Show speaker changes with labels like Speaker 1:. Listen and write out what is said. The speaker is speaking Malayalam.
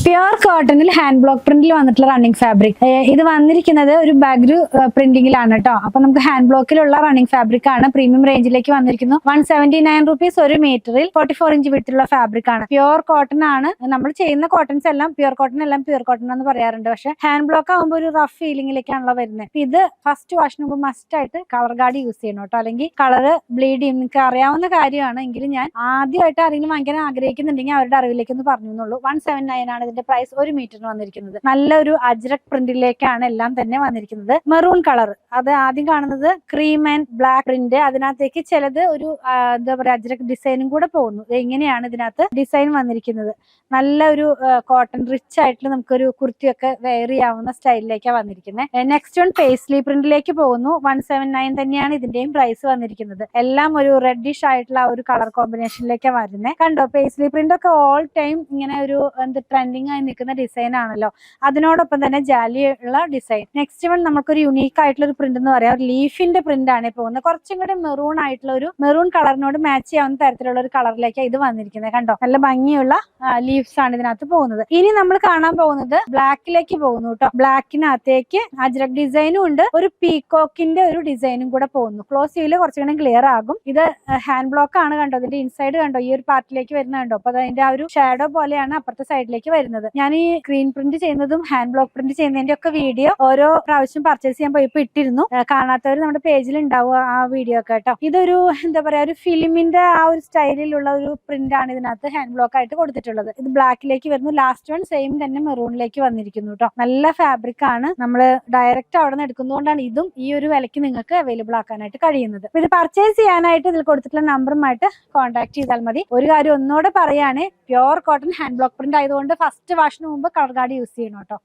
Speaker 1: പ്യുർ കോട്ടണിൽ ഹാൻഡ് ബ്ലോക്ക് പ്രിന്റിൽ വന്നിട്ടുള്ള റണ്ണിങ് ഫാബ്രിക്. ഇത് വന്നിരിക്കുന്നത് ഒരു ബാഗ്രു പ്രിന്റിംഗിലാണ് കേട്ടോ. അപ്പൊ നമുക്ക് ഹാൻഡ് ബ്ലോക്കിലുള്ള റണ്ണിങ് ഫാബ്രിക് ആണ്. പ്രീമിയം റേഞ്ചിലേക്ക് വന്നിരിക്കുന്നു. 179 rupees ഒരു മീറ്ററിൽ 44 ഇഞ്ച് വിട്ടുള്ള ഫാബ്രിക് ആണ്. പ്യുർ കോട്ടൺ ആണ്. നമ്മൾ ചെയ്യുന്ന കോട്ടൺസ് എല്ലാം പ്യുർ കോട്ടൺ എന്ന് പറയാറുണ്ട്. പക്ഷെ ഹാൻഡ് ബ്ലോക്ക് ആകുമ്പോൾ ഒരു റഫ് ഫീലിംഗിലേക്കാണല്ലോ വരുന്നത്. ഇത് ഫസ്റ്റ് വാഷിന് മുമ്പ് മസ്റ്റ് ആയിട്ട് കളർ ഗാർഡ് യൂസ് ചെയ്യണം കേട്ടോ. അല്ലെങ്കിൽ കളർ ബ്ലീഡ് ചെയ്യും. നിങ്ങൾക്ക് അറിയാവുന്ന കാര്യമാണ്. എങ്കിലും ഞാൻ ആദ്യമായിട്ട് ആരെങ്കിലും വാങ്ങിക്കാൻ ആഗ്രഹിക്കുന്നുണ്ടെങ്കിൽ അവരുടെ അറിവിലേക്ക് ഒന്ന് പറഞ്ഞു എന്നുള്ളൂ. 179 ആണ് ഇതിന്റെ പ്രൈസ് ഒരു മീറ്ററിന് വന്നിരിക്കുന്നത്. നല്ലൊരു അജ്രക് പ്രിന്റിലേക്കാണ് എല്ലാം തന്നെ വന്നിരിക്കുന്നത്. മെറൂൺ കളർ, അത് ആദ്യം കാണുന്നത് ക്രീം ആൻഡ് ബ്ലാക്ക് പ്രിന്റ്. അതിനകത്തേക്ക് ചിലത് ഒരു എന്താ പറയാ അജ്രക് ഡിസൈനും കൂടെ പോകുന്നു. ഇങ്ങനെയാണ് ഇതിനകത്ത് ഡിസൈൻ വന്നിരിക്കുന്നത്. നല്ല ഒരു കോട്ടൺ റിച്ച് ആയിട്ടുള്ള നമുക്കൊരു കുർത്തിയൊക്കെ വെയർ ചെയ്യാവുന്ന സ്റ്റൈലിലേക്കാണ് വന്നിരിക്കുന്നത്. നെക്സ്റ്റ് വൺ പേസ്ലി പ്രിന്റിലേക്ക് പോകുന്നു. 179 തന്നെയാണ് ഇതിന്റെയും പ്രൈസ് വന്നിരിക്കുന്നത്. എല്ലാം ഒരു റെഡിഷ് ആയിട്ടുള്ള ഒരു കളർ കോമ്പിനേഷനിലേക്കാണ് വരുന്നത്. കണ്ടോ, പേസ്ലി പ്രിന്റ് ഒക്കെ ഓൾ ടൈം ഇങ്ങനെ ഒരു ട്രെൻഡിങ് ആയി നിൽക്കുന്ന ഡിസൈൻ ആണല്ലോ. അതിനോടൊപ്പം തന്നെ ജാലി ഉള്ള ഡിസൈൻ. നെക്സ്റ്റ് വൺ നമുക്കൊരു യുണീക്ക് ആയിട്ടുള്ള ഒരു പ്രിന്റ് എന്ന് പറയാം. ലീഫിന്റെ പ്രിന്റ് ആണ് പോകുന്നത്. കുറച്ചും കൂടി മെറൂൺ ആയിട്ടുള്ള ഒരു മെറൂൺ കളറിനോട് മാച്ച് ചെയ്യാവുന്ന തരത്തിലുള്ള ഒരു കളറിലേക്കാണ് ഇത് വന്നിരിക്കുന്നത്. കണ്ടോ, നല്ല ഭംഗിയുള്ള ലീവ്സ് ആണ് ഇതിനകത്ത് പോകുന്നത്. ഇനി നമ്മൾ കാണാൻ പോകുന്നത് ബ്ലാക്കിലേക്ക് പോകുന്നു കേട്ടോ. ബ്ലാക്കിനകത്തേക്ക് അജ്രക് ഡിസൈനും ഉണ്ട്, ഒരു പീകോക്കിന്റെ ഒരു ഡിസൈനും കൂടെ പോകുന്നു. ക്ലോസ് ചെയ്യല് കുറച്ചുകൂടെ ക്ലിയർ ആകും. ഇത് ഹാൻഡ് ബ്ലോക്ക് ആണ്. കണ്ടോ, ഇതിന്റെ ഇൻസൈഡ് കണ്ടോ, ഈ ഒരു പാർട്ടിലേക്ക് വരുന്ന കണ്ടോ. അപ്പൊ അതിന്റെ ആ ഒരു ഷാഡോ പോലെയാണ് അപ്പുറത്തെ സൈഡിലേക്ക് വരുന്നത്. ഞാൻ ഈ സ്ക്രീൻ പ്രിന്റ് ചെയ്യുന്നതും ഹാൻഡ് ബ്ലോക്ക് പ്രിന്റ് ചെയ്യുന്നതിന്റെ ഒക്കെ വീഡിയോ ഓരോ പ്രാവശ്യം പർച്ചേസ് ചെയ്യാൻ പോയപ്പോ ഇട്ടിരുന്നു. കാണാത്തവർ നമ്മുടെ പേജിൽ ഉണ്ടാവും ആ വീഡിയോ ഒക്കെ കേട്ടോ. ഇതൊരു എന്താ പറയാ ഒരു ഫിലിമിന്റെ ആ ഒരു സ്റ്റൈലിലുള്ള ഒരു പ്രിന്റ് ആണ് ഇതിനകത്ത് ഹാൻഡ് ബ്ലോക്ക് ആയിട്ട് കൊടുത്തിട്ടുള്ളത്. ഇത് ബ്ലാക്കിലേക്ക് വരുന്നു. ലാസ്റ്റ് വൺ സെയിം തന്നെ മെറൂണിലേക്ക് വന്നിരിക്കുന്നു കേട്ടോ. നല്ല ഫാബ്രിക് ആണ്. നമ്മൾ ഡയറക്റ്റ് അവിടെ നിന്ന് എടുക്കുന്നതുകൊണ്ടാണ് ഇതും ഈ ഒരു വിലക്ക് നിങ്ങൾക്ക് അവൈലബിൾ ആക്കാനായിട്ട് കഴിയുന്നത്. ഇത് പർച്ചേസ് ചെയ്യാനായിട്ട് ഇതിൽ കൊടുത്തിട്ടുള്ള നമ്പറുമായിട്ട് കോൺടാക്ട് ചെയ്താൽ മതി. ഒരു കാര്യം ഒന്നുകൂടെ പറയാണ്, pure cotton hand block print ആയതുകൊണ്ട് ഫസ്റ്റ് വാഷിന് മുമ്പ് കളർ ഗാർഡ് യൂസ് ചെയ്യണം കേട്ടോ.